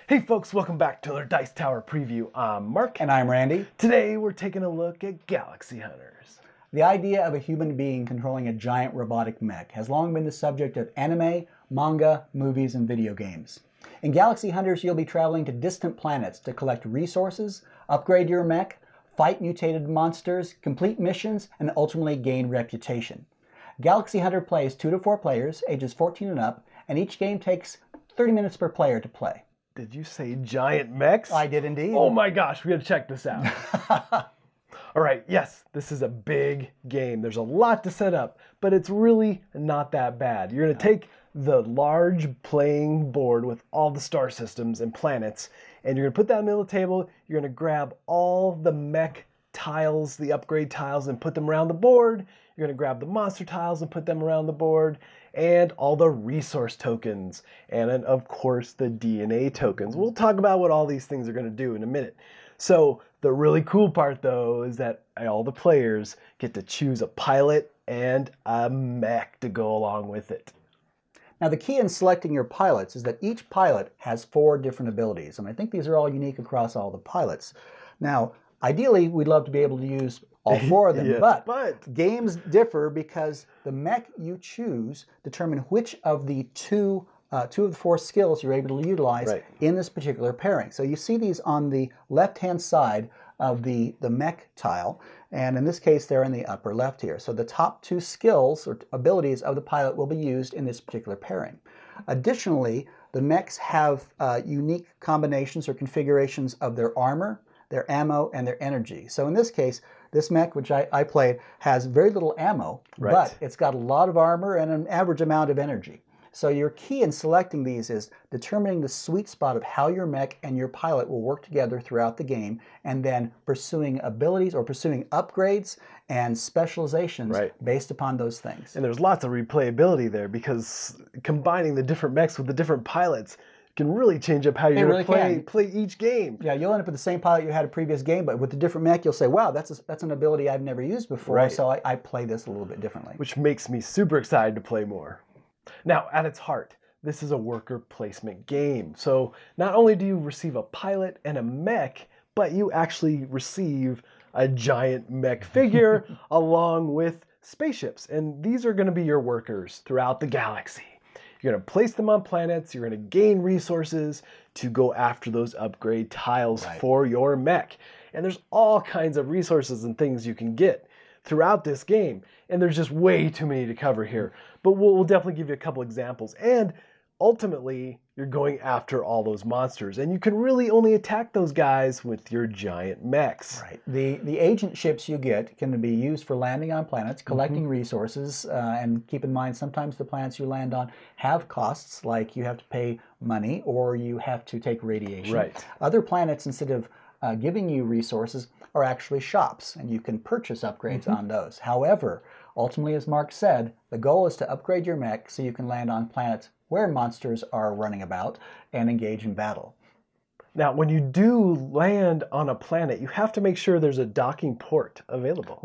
Hey folks, welcome back to another Dice Tower preview. I'm Mark. And I'm Randy. Today we're taking a look at Galaxy Hunters. The idea of a human being controlling a giant robotic mech has long been the subject of anime, manga, movies, and video games. In Galaxy Hunters, you'll be traveling to distant planets to collect resources, upgrade your mech, fight mutated monsters, complete missions, and ultimately gain reputation. Galaxy Hunter plays 2 to 4 players, ages 14 and up, and each game takes 30 minutes per player to play. Did you say giant mechs? I did indeed. Oh my gosh, we gotta check this out. All right, yes, this is a big game. There's a lot to set up, but it's really not that bad. You're gonna take the large playing board with all the star systems and planets, and you're gonna put that in the middle of the table. You're gonna grab all the mech tiles, the upgrade tiles, and put them around the board. You're gonna grab the monster tiles and put them around the board, and all the resource tokens, and then of course the DNA tokens. We'll talk about what all these things are gonna do in a minute. So the really cool part though is that all the players get to choose a pilot and a mech to go along with it. Now the key in selecting your pilots is that each pilot has 4 different abilities, and I think these are all unique across all the pilots. Now, ideally, we'd love to be able to use all 4 of them, Yes, but games differ because the mech you choose determine which of the two of the 4 skills you're able to utilize in this particular pairing. So you see these on the left-hand side of the mech tile, and in this case they're in the upper left here. So the top 2 skills or abilities of the pilot will be used in this particular pairing. Additionally, the mechs have unique combinations or configurations of their armor, their ammo, and their energy. So in this case, this mech, which I played, has very little ammo, but it's got a lot of armor and an average amount of energy. So your key in selecting these is determining the sweet spot of how your mech and your pilot will work together throughout the game, and then pursuing abilities or pursuing upgrades and specializations based upon those things. And there's lots of replayability there because combining the different mechs with the different pilots can really change up how you're going to play each game. Yeah, you'll end up with the same pilot you had a previous game, but with a different mech, you'll say, wow, that's an ability I've never used before, so I play this a little bit differently. Which makes me super excited to play more. Now, at its heart, this is a worker placement game. So not only do you receive a pilot and a mech, but you actually receive a giant mech figure along with spaceships. And these are going to be your workers throughout the galaxy. You're going to place them on planets, you're going to gain resources to go after those upgrade tiles for your mech. And there's all kinds of resources and things you can get throughout this game. And there's just way too many to cover here. But we'll definitely give you a couple examples. And ultimately, you're going after all those monsters. And you can really only attack those guys with your giant mechs. Right. The agent ships you get can be used for landing on planets, collecting resources, and keep in mind sometimes the planets you land on have costs, like you have to pay money or you have to take radiation. Other planets, instead of giving you resources, are actually shops, and you can purchase upgrades on those. However, ultimately, as Mark said, the goal is to upgrade your mech so you can land on planets where monsters are running about and engage in battle. Now, when you do land on a planet, you have to make sure there's a docking port available.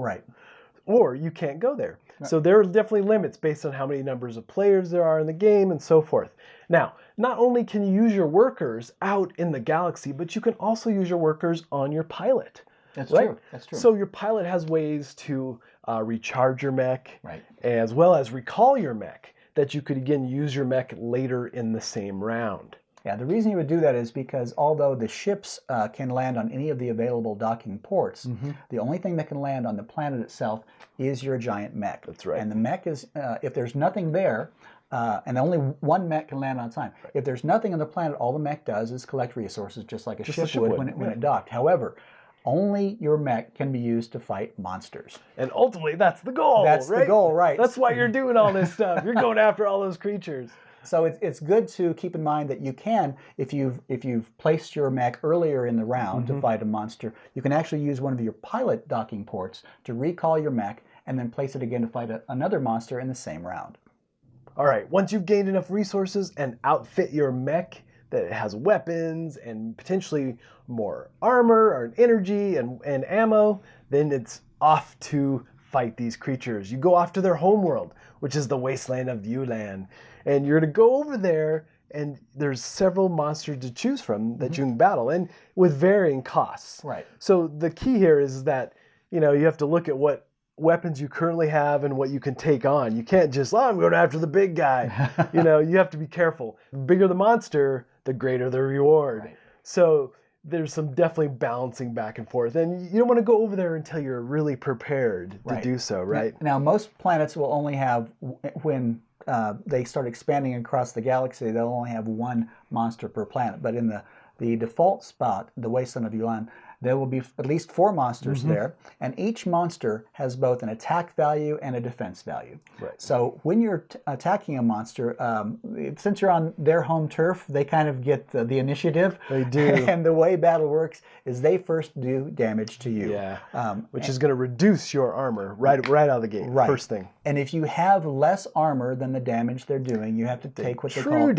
Or you can't go there. So there are definitely limits based on how many numbers of players there are in the game and so forth. Now, not only can you use your workers out in the galaxy, but you can also use your workers on your pilot. That's true. That's true. So your pilot has ways to recharge your mech, as well as recall your mech, that you could again use your mech later in the same round. Yeah, the reason you would do that is because although the ships can land on any of the available docking ports, the only thing that can land on the planet itself is your giant mech. That's right. And the mech is, if there's nothing there, and only one mech can land on time. If there's nothing on the planet, all the mech does is collect resources just like a ship would when it docked. However, only your mech can be used to fight monsters. And ultimately, that's the goal, That's the goal, right. That's why you're doing all this stuff. You're going after all those creatures. So it's good to keep in mind that you can, if you've placed your mech earlier in the round to fight a monster, you can actually use one of your pilot docking ports to recall your mech and then place it again to fight another monster in the same round. All right, once you've gained enough resources and outfit your mech that it has weapons and potentially more armor or energy and ammo, then it's off to fight these creatures. You go off to their homeworld, which is the wasteland of Yulan. And you're going to go over there and there's several monsters to choose from that you can battle, and with varying costs. Right. So the key here is that, you have to look at what weapons you currently have and what you can take on. You can't just, I'm going after the big guy. You have to be careful. The bigger the monster, the greater the reward. Right. So there's some definitely balancing back and forth. And you don't want to go over there until you're really prepared to do so, right? Now, most planets will only have, when they start expanding across the galaxy, they'll only have one monster per planet. But in the default spot, the Wasteland of Yuan, there will be at least 4 monsters there, and each monster has both an attack value and a defense value. Right. So when you're attacking a monster, since you're on their home turf, they kind of get the initiative. They do. And the way battle works is they first do damage to you. Yeah. Which is going to reduce your armor right out of the gate. Right. First thing. And if you have less armor than the damage they're doing, you have to take what they call true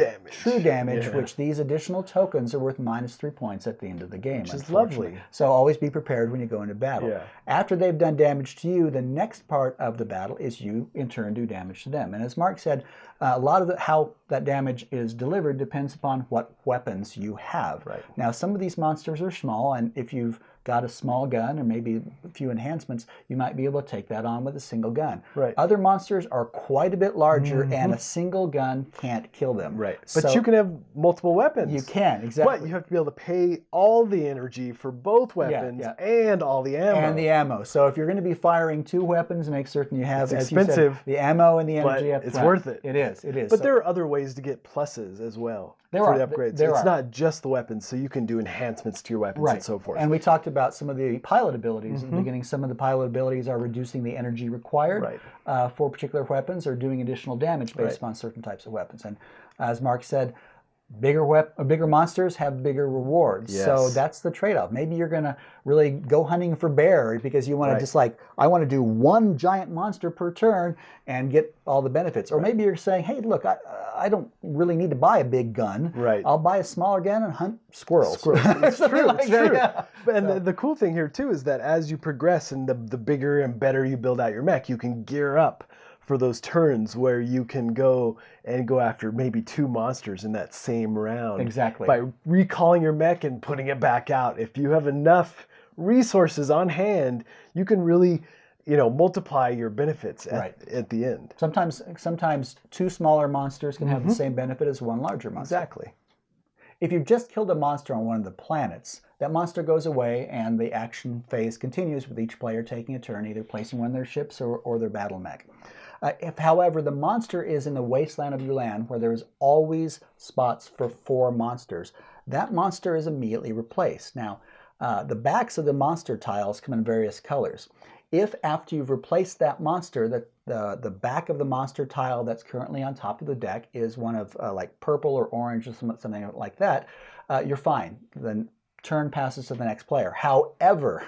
damage, which these additional tokens are worth -3 points at the end of the game. Which is lovely. So always be prepared when you go into battle. Yeah. After they've done damage to you, the next part of the battle is you, in turn, do damage to them. And as Mark said, a lot of how that damage is delivered depends upon what weapons you have. Right. Now, some of these monsters are small, and if you've got a small gun or maybe a few enhancements, you might be able to take that on with a single gun. Right. Other monsters are quite a bit larger, and a single gun can't kill them. Right. But you can have multiple weapons. You can, exactly. But you have to be able to pay all the energy for both weapons and all the ammo. And the ammo. So if you're going to be firing 2 weapons, make certain you have, it's as you said, the ammo and the energy up front. It's worth it. It is. It is. But there are other ways to get pluses as well for the upgrades. It's not just the weapons, so you can do enhancements to your weapons and so forth. And we talked about some of the pilot abilities at the beginning. Some of the pilot abilities are reducing the energy required for particular weapons or doing additional damage based upon certain types of weapons. And as Mark said, bigger monsters have bigger rewards. Yes. So that's the trade-off. Maybe you're going to really go hunting for bear because you want to just I want to do one giant monster per turn and get all the benefits. Or maybe you're saying, hey, look, I don't really need to buy a big gun. Right. I'll buy a smaller gun and hunt squirrels. It's true. Like it's true. Yeah. And the cool thing here, too, is that as you progress and the bigger and better you build out your mech, you can gear up for those turns where you can go after maybe 2 monsters in that same round. Exactly. By recalling your mech and putting it back out. If you have enough resources on hand, you can really, multiply your benefits at the end. Sometimes 2 smaller monsters can have the same benefit as 1 larger monster. Exactly. If you've just killed a monster on one of the planets, that monster goes away and the action phase continues with each player taking a turn, either placing one of their ships or their battle mech. If, however, the monster is in the Wasteland of Yulan, where there's always spots for 4 monsters, that monster is immediately replaced. Now, the backs of the monster tiles come in various colors. If after you've replaced that monster, the back of the monster tile that's currently on top of the deck is one of like purple or orange or something like that, you're fine. The turn passes to the next player. However,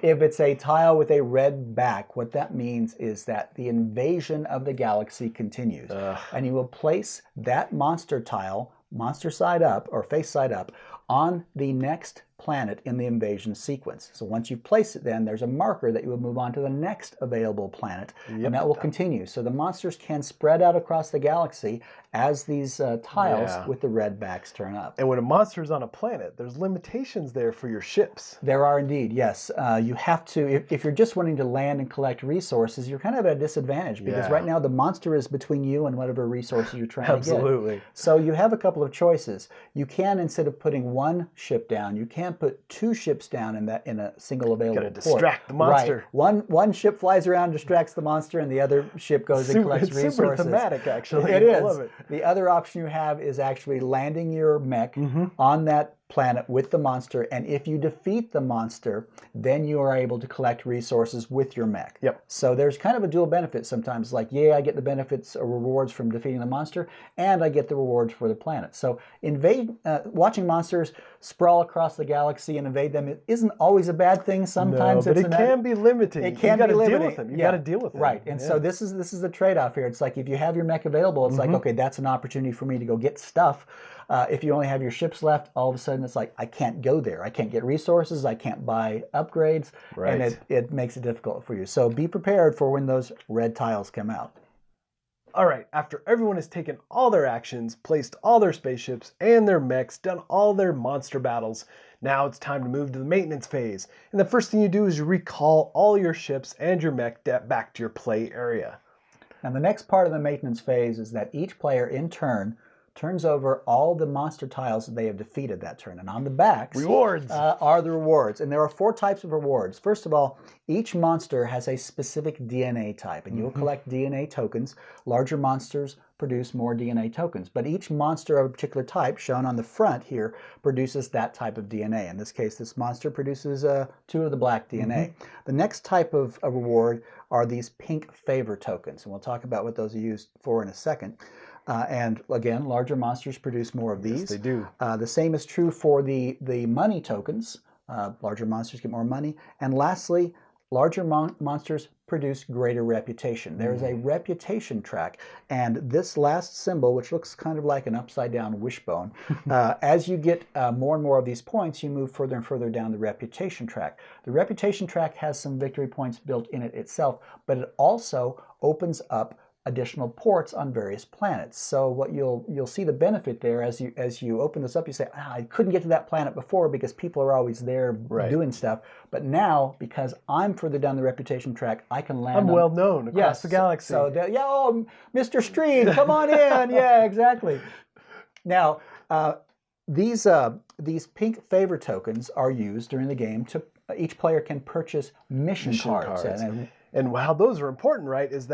if it's a tile with a red back, what that means is that the invasion of the galaxy continues. And you will place that monster tile, monster side up or face side up, on the next planet in the invasion sequence. So once you place it, then there's a marker that you will move on to the next available planet, and that will continue. So the monsters can spread out across the galaxy as these tiles with the red backs turn up. And when a monster is on a planet, there's limitations there for your ships. There are indeed, yes. You have to, if you're just wanting to land and collect resources, you're kind of at a disadvantage because right now the monster is between you and whatever resources you're trying to get. Absolutely. So you have a couple of choices. You can, instead of putting 1 ship down, you can put 2 ships down in a single available port. Got to distract the monster. Right. One ship flies around, distracts the monster, and the other ship goes and collects resources. It's super thematic, actually. It is. I love it. The other option you have is actually landing your mech on that planet with the monster, and if you defeat the monster, then you are able to collect resources with your mech. Yep. So there's kind of a dual benefit sometimes, like, yeah, I get the benefits or rewards from defeating the monster, and I get the rewards for the planet. So watching monsters sprawl across the galaxy and invade them isn't always a bad thing. Sometimes but it can be limiting. It can be limiting. You got to deal with them. You got to deal with them. Right. And so this is the trade-off here. It's like if you have your mech available, it's like, okay, that's an opportunity for me to go get stuff. If you only have your ships left, all of a sudden it's like, I can't go there. I can't get resources. I can't buy upgrades. Right. And it makes it difficult for you. So be prepared for when those red tiles come out. All right, after everyone has taken all their actions, placed all their spaceships and their mechs, done all their monster battles, now it's time to move to the maintenance phase. And the first thing you do is you recall all your ships and your mech back to your play area. And the next part of the maintenance phase is that each player in turn turns over all the monster tiles that they have defeated that turn. And on the backs Rewards are the rewards. And there are 4 types of rewards. First of all, each monster has a specific DNA type, and you'll collect DNA tokens. Larger monsters produce more DNA tokens, but each monster of a particular type, shown on the front here, produces that type of DNA. In this case, this monster produces 2 of the black DNA. The next type of reward are these pink favor tokens, and we'll talk about what those are used for in a second. And again, larger monsters produce more of these. Yes, they do. The same is true for the money tokens. Larger monsters get more money. And lastly, larger monsters produce greater reputation. There is a reputation track, and this last symbol, which looks kind of like an upside down wishbone, as you get more and more of these points, you move further and further down the reputation track. The reputation track has some victory points built in it itself, but it also opens up additional ports on various planets. So what you'll see the benefit there as you open this up, you say, I couldn't get to that planet before because people are always there doing stuff. But now, because I'm further down the reputation track, I can land. I'm well known across the galaxy. So oh, Mr. Street, come on in. Yeah, exactly. Now, these pink favor tokens are used during the game to each player can purchase mission cards. And how those are important, right, is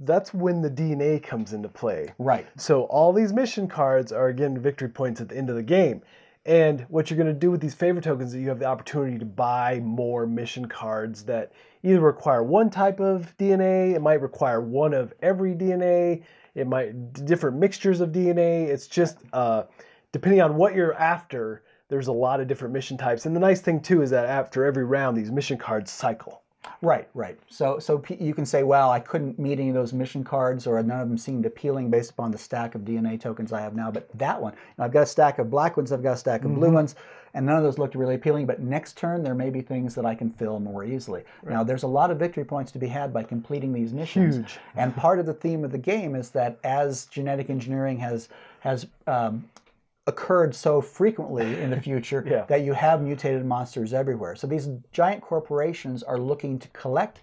that's when the DNA comes into play. Right. So all these mission cards are, again, victory points at the end of the game. And what you're going to do with these favor tokens is you have the opportunity to buy more mission cards that either require one type of DNA, it might require one of every DNA, it might different mixtures of DNA. It's just depending on what you're after, there's a lot of different mission types. And the nice thing too is that after every round, these mission cards cycle. Right. So you can say, well, I couldn't meet any of those mission cards, or none of them seemed appealing based upon the stack of DNA tokens I have now. But that one, I've got a stack of black ones, I've got a stack of blue ones, and none of those looked really appealing. But next turn, there may be things that I can fill more easily. Right. Now, there's a lot of victory points to be had by completing these missions. Huge. And part of the theme of the game is that as genetic engineering has occurred so frequently in the future that you have mutated monsters everywhere. So these giant corporations are looking to collect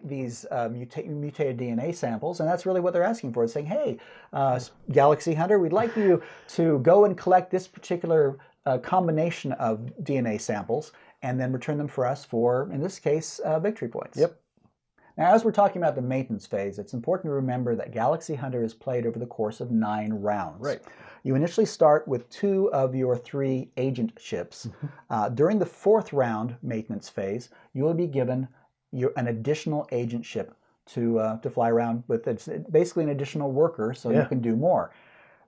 these mutated DNA samples, and that's really what they're asking for. It's saying, hey, Galaxy Hunter, we'd like you to go and collect this particular combination of DNA samples and then return them for us for, in this case, victory points. Yep. Now, as we're talking about the maintenance phase, it's important to remember that Galaxy Hunter is played over the course of 9 rounds. Right. You initially start with 2 of your 3 agent ships. During the 4th round maintenance phase, you will be given an additional agent ship to fly around with. It's basically an additional worker, so you can do more.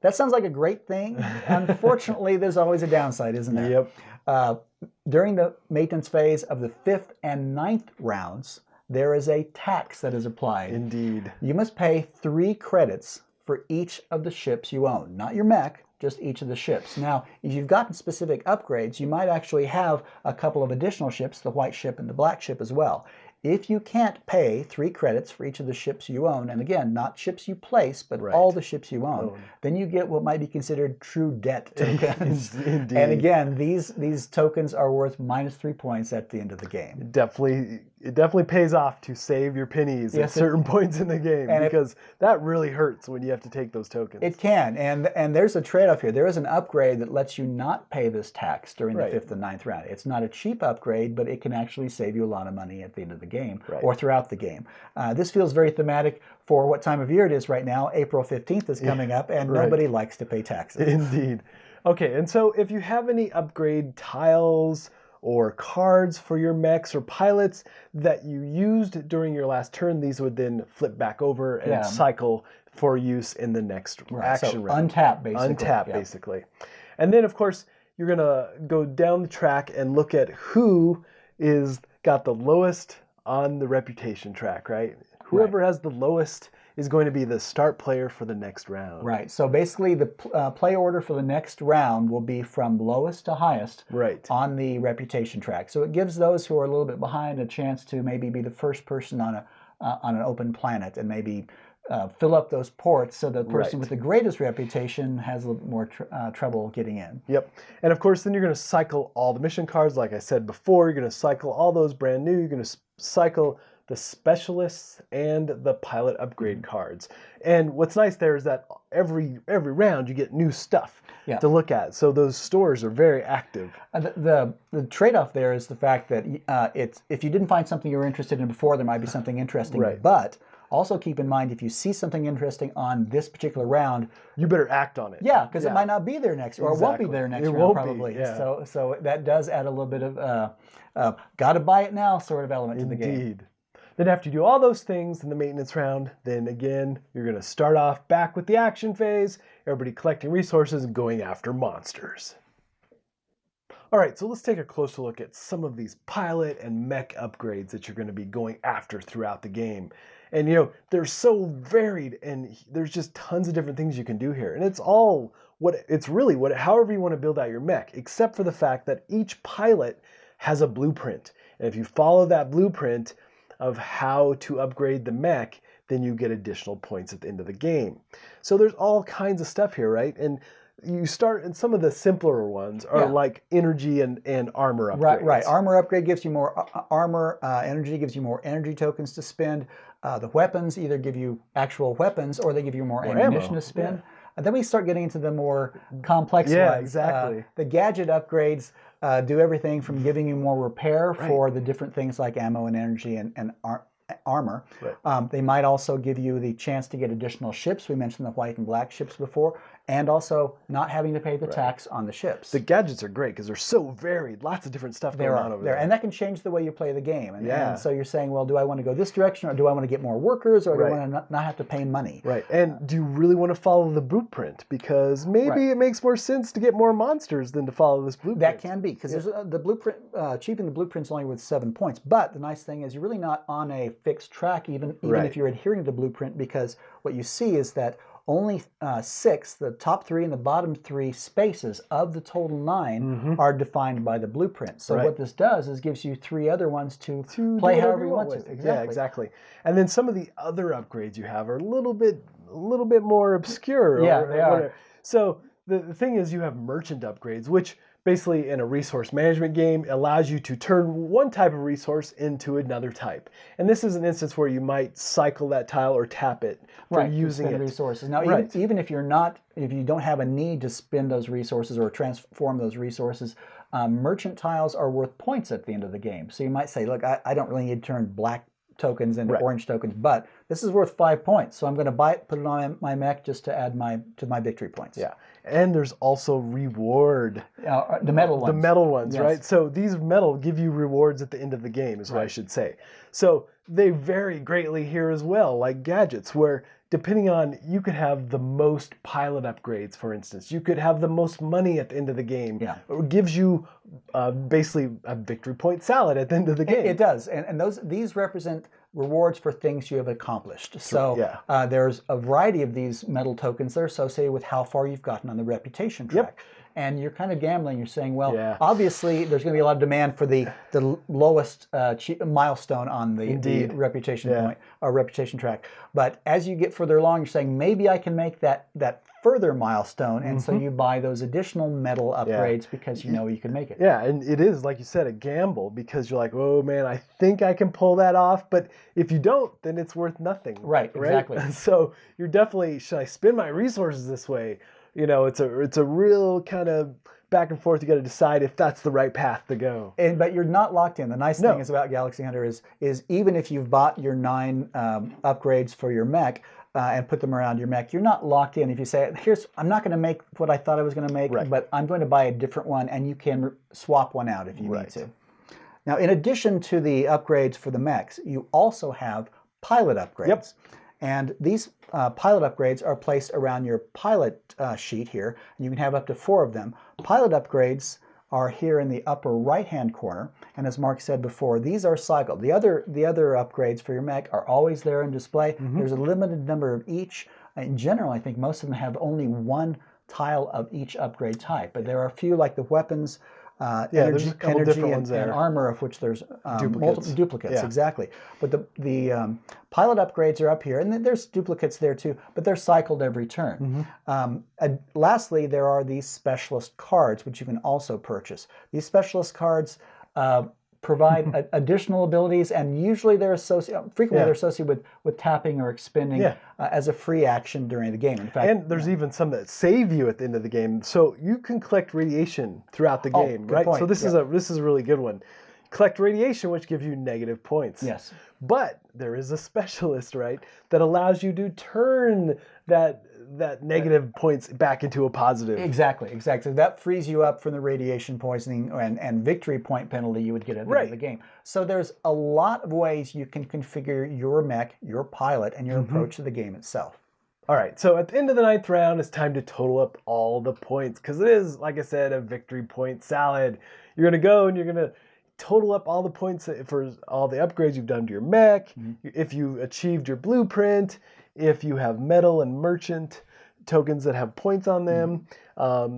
That sounds like a great thing. Unfortunately, there's always a downside, isn't there? Yep. During the maintenance phase of the 5th and 9th rounds, there is a tax that is applied. Indeed. You must pay 3 credits for each of the ships you own. Not your mech, just each of the ships. Now, if you've gotten specific upgrades, you might actually have a couple of additional ships, the white ship and the black ship as well. If you can't pay 3 credits for each of the ships you own, and again, not ships you place, but all the ships you own, then you get what might be considered true debt tokens. Indeed. And again, these tokens are worth -3 points at the end of the game. It definitely pays off to save your pennies at certain points in the game, because that really hurts when you have to take those tokens. It can, and there's a trade-off here. There is an upgrade that lets you not pay this tax during the 5th and 9th round. It's not a cheap upgrade, but it can actually save you a lot of money at the end of the game or throughout the game. This feels very thematic for what time of year it is right now. April 15th is coming up, and nobody likes to pay taxes. Indeed. Okay, and so if you have any upgrade tiles or cards for your mechs or pilots that you used during your last turn, these would then flip back over and cycle for use in the next action round. Untap, basically. Untap, basically. And then, of course, you're going to go down the track and look at who is got the lowest on the reputation track, right? Whoever has the lowest is going to be the start player for the next round. Right. So basically, the play order for the next round will be from lowest to highest on the reputation track. So it gives those who are a little bit behind a chance to maybe be the first person on an open planet and maybe fill up those ports so the person Right. with the greatest reputation has a little bit more trouble getting in. Yep. And of course, then you're going to cycle all the mission cards. Like I said before, you're going to cycle all those brand new. You're going to cycle the specialists and the pilot upgrade cards. And what's nice there is that every round you get new stuff to look at. So those stores are very active. The trade-off there is the fact that if you didn't find something you were interested in before, there might be something interesting. Right. But also keep in mind, if you see something interesting on this particular round, you better act on it. Yeah, because it might not be there next, or it won't be there next round probably. So that does add a little bit of got to buy it now sort of element to the game. Indeed. Then after you do all those things in the maintenance round, then again, you're going to start off back with the action phase, everybody collecting resources and going after monsters. All right, so let's take a closer look at some of these pilot and mech upgrades that you're going to be going after throughout the game. And you know, they're so varied and there's just tons of different things you can do here. And it's all however you want to build out your mech, except for the fact that each pilot has a blueprint. And if you follow that blueprint of how to upgrade the mech, then you get additional points at the end of the game. So there's all kinds of stuff here, right? And you start, and some of the simpler ones are like energy and armor upgrades. Right. Armor upgrade gives you more armor. Energy gives you more energy tokens to spend. The weapons either give you actual weapons or they give you more ammunition to spend. Yeah. And then we start getting into the more complex ones. Yeah, exactly. The gadget upgrades do everything from giving you more repair for the different things like ammo and energy and armor. Right. They might also give you the chance to get additional ships. We mentioned the white and black ships before. And also not having to pay the tax on the ships. The gadgets are great because they're so varied. Lots of different stuff going on over there. And that can change the way you play the game. And so you're saying, well, do I want to go this direction, or do I want to get more workers, or do I want to not have to pay money? Right. And do you really want to follow the blueprint? Because maybe it makes more sense to get more monsters than to follow this blueprint. That can be, because the blueprint, achieving the blueprint's only with 7 points. But the nice thing is you're really not on a fixed track, even if you're adhering to the blueprint, because what you see is that only 6, the top 3 and the bottom 3 spaces of the total 9 are defined by the blueprint. So what this does is gives you 3 other ones to play however you want to. Exactly. Yeah, exactly. And then some of the other upgrades you have are a little bit more obscure. Yeah, they are. So the thing is, you have merchant upgrades, which basically in a resource management game allows you to turn one type of resource into another type. And this is an instance where you might cycle that tile or tap it for using it. Resources. Now, even if you don't have a need to spend those resources or transform those resources, merchant tiles are worth points at the end of the game. So you might say, look, I don't really need to turn black tokens into orange tokens, but this is worth 5 points. So I'm going to buy it, put it on my mech just to add to my victory points. Yeah. And there's also reward. The metal ones. The metal ones, right? So these metal give you rewards at the end of the game, is what I should say. So they vary greatly here as well, like gadgets, where depending on, you could have the most pilot upgrades, for instance. You could have the most money at the end of the game. Yeah. It gives you basically a victory point salad at the end of the game. It does. And these represent rewards for things you have accomplished. So there's a variety of these metal tokens that are associated with how far you've gotten on the reputation track. And you're kind of gambling. You're saying, well, obviously there's going to be a lot of demand for the lowest milestone on the reputation point or reputation track. But as you get further along, you're saying maybe I can make that further milestone, and so you buy those additional metal upgrades because you know you can make it. Yeah, and it is, like you said, a gamble, because you're like, oh man, I think I can pull that off, but if you don't, then it's worth nothing. Right? Exactly. So you're definitely, should I spend my resources this way? You know, it's a real kind of back and forth. You got to decide if that's the right path to go. But you're not locked in. The nice thing is about Galaxy Hunter is even if you've bought your 9 upgrades for your mech and put them around your mech, you're not locked in. If you say, I'm not going to make what I thought I was going to make, but I'm going to buy a different one, and you can swap one out if you need to. Now, in addition to the upgrades for the mechs, you also have pilot upgrades. And these pilot upgrades are placed around your pilot sheet here, and you can have up to 4 of them. Pilot upgrades are here in the upper right-hand corner, and as Mark said before, these are cycled. The other upgrades for your mech are always there in display. There's a limited number of each. In general, I think most of them have only 1 tile of each upgrade type, but there are a few like the weapons, there's a couple different ones there. And armor, of which there's multiple duplicates. Yeah. Exactly. But the pilot upgrades are up here, and then there's duplicates there too, but they're cycled every turn. Lastly, there are these specialist cards, which you can also purchase. These specialist cards provide additional abilities, and usually they're frequently they're associated with tapping or expending as a free action during the game. In fact, and there's even some that save you at the end of the game, so you can collect radiation throughout the game, right? Point. So this is a really good one. Collect radiation, which gives you negative points. Yes. But there is a specialist, right, that allows you to turn that negative points back into a positive. Exactly. That frees you up from the radiation poisoning and victory point penalty you would get at the end of the game. So there's a lot of ways you can configure your mech, your pilot, and your approach to the game itself. All right, so at the end of the 9th round, it's time to total up all the points, because it is, like I said, a victory point salad. You're going to go and you're going to total up all the points for all the upgrades you've done to your mech, if you achieved your blueprint, if you have metal and merchant tokens that have points on them.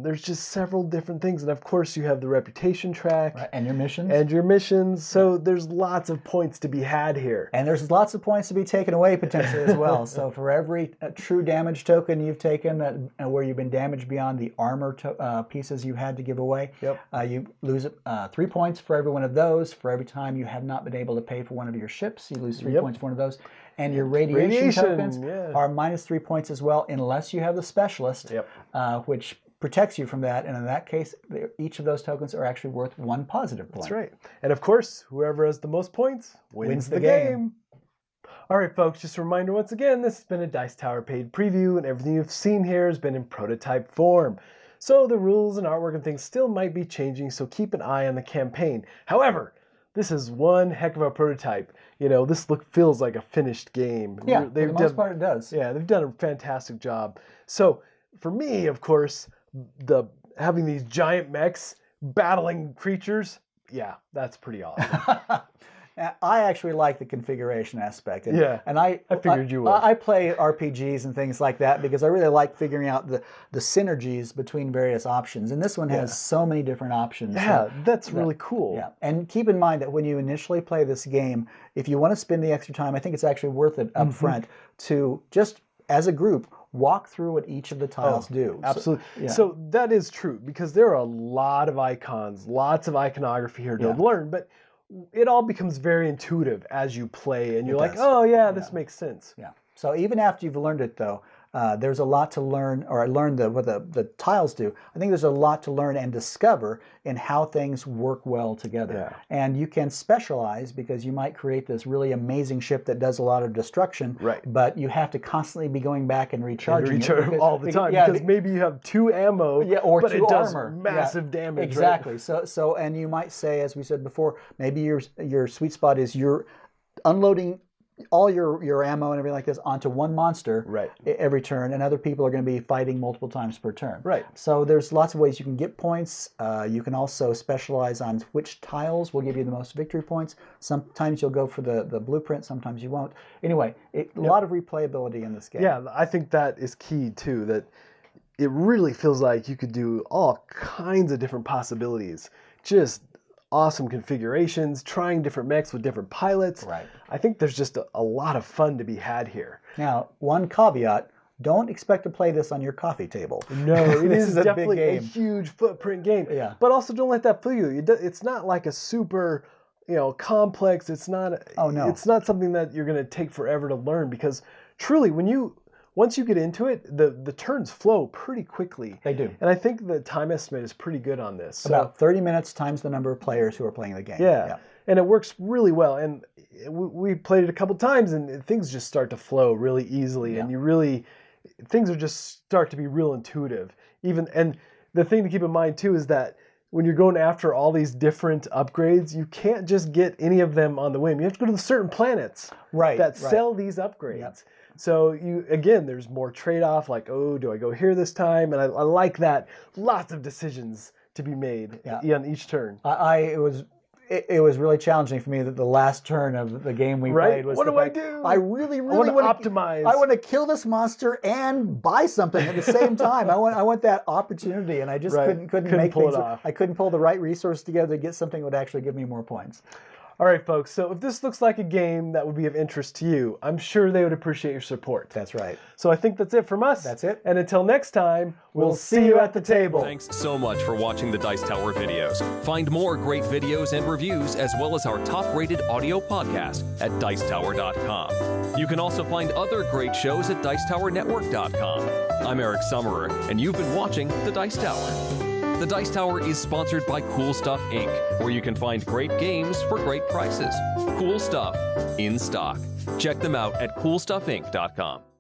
There's just several different things. And of course you have the reputation track. Right. And your missions. So there's lots of points to be had here. And there's lots of points to be taken away potentially as well. So for every true damage token you've taken where you've been damaged beyond the armor pieces you had to give away, you lose 3 points for every one of those. For every time you have not been able to pay for one of your ships, you lose 3 points for one of those. And your radiation tokens are minus 3 points as well, unless you have the specialist, which protects you from that. And in that case, each of those tokens are actually worth 1 positive point. That's right. And of course, whoever has the most points wins the game. All right, folks, just a reminder once again, this has been a Dice Tower paid preview, and everything you've seen here has been in prototype form. So the rules and artwork and things still might be changing, so keep an eye on the campaign. However, this is one heck of a prototype. You know, this feels like a finished game. Yeah, for the most part it does. Yeah, they've done a fantastic job. So for me, of course, having these giant mechs battling creatures, yeah, that's pretty awesome. I actually like the configuration aspect. And I figured you would. I play RPGs and things like that because I really like figuring out the synergies between various options. And this one has so many different options. Yeah, that's really cool. Yeah, and keep in mind that when you initially play this game, if you want to spend the extra time, I think it's actually worth it up front to just, as a group, walk through what each of the tiles do. Absolutely. So that is true, because there are a lot of icons, lots of iconography here to learn, but it all becomes very intuitive as you play, and you're like, oh yeah, this makes sense. Yeah. So even after you've learned it, though, there's a lot to learn, or I learned what the tiles do. I think there's a lot to learn and discover in how things work well together. Yeah. And you can specialize, because you might create this really amazing ship that does a lot of destruction, but you have to constantly be going back and recharging it all the time, because maybe you have 2 ammo, or but 2 it does armor. massive damage. Exactly. So and you might say, as we said before, maybe your sweet spot is you're unloading all your ammo and everything like this onto one monster every turn, and other people are going to be fighting multiple times per turn. So there's lots of ways you can get points. You can also specialize on which tiles will give you the most victory points. Sometimes you'll go for the blueprint, sometimes you won't. Anyway, a lot of replayability in this game. Yeah, I think that is key too, that it really feels like you could do all kinds of different possibilities. Just awesome configurations, trying different mechs with different pilots. I think there's just a lot of fun to be had here. Now, one caveat, don't expect to play this on your coffee table. No, it is definitely a huge footprint game. But also don't let that fool you. It's not like a super, complex. It's not it's not something that you're going to take forever to learn, because truly once you get into it, the turns flow pretty quickly. They do. And I think the time estimate is pretty good on this. About 30 minutes times the number of players who are playing the game. Yeah. And it works really well. And we played it a couple times, and things just start to flow really easily. And things are just start to be real intuitive. And the thing to keep in mind too is that when you're going after all these different upgrades, you can't just get any of them on the whim. You have to go to the certain planets that sell these upgrades. So there's more trade-off, like, oh, do I go here this time? And I like that. Lots of decisions to be made on each turn. It was it was really challenging for me that the last turn of the game we played was what the do I fact do? I really want to want optimize. I want to kill this monster and buy something at the same time. I want that opportunity, and I just couldn't make pull things it off. I couldn't pull the right resource together to get something that would actually give me more points. All right, folks, so if this looks like a game that would be of interest to you, I'm sure they would appreciate your support. That's right. So I think that's it from us. That's it. And until next time, we'll see you at the table. Thanks so much for watching the Dice Tower videos. Find more great videos and reviews, as well as our top-rated audio podcast at Dicetower.com. You can also find other great shows at DicetowerNetwork.com. I'm Eric Summerer, and you've been watching The Dice Tower. The Dice Tower is sponsored by Cool Stuff Inc., where you can find great games for great prices. Cool stuff in stock. Check them out at CoolStuffInc.com.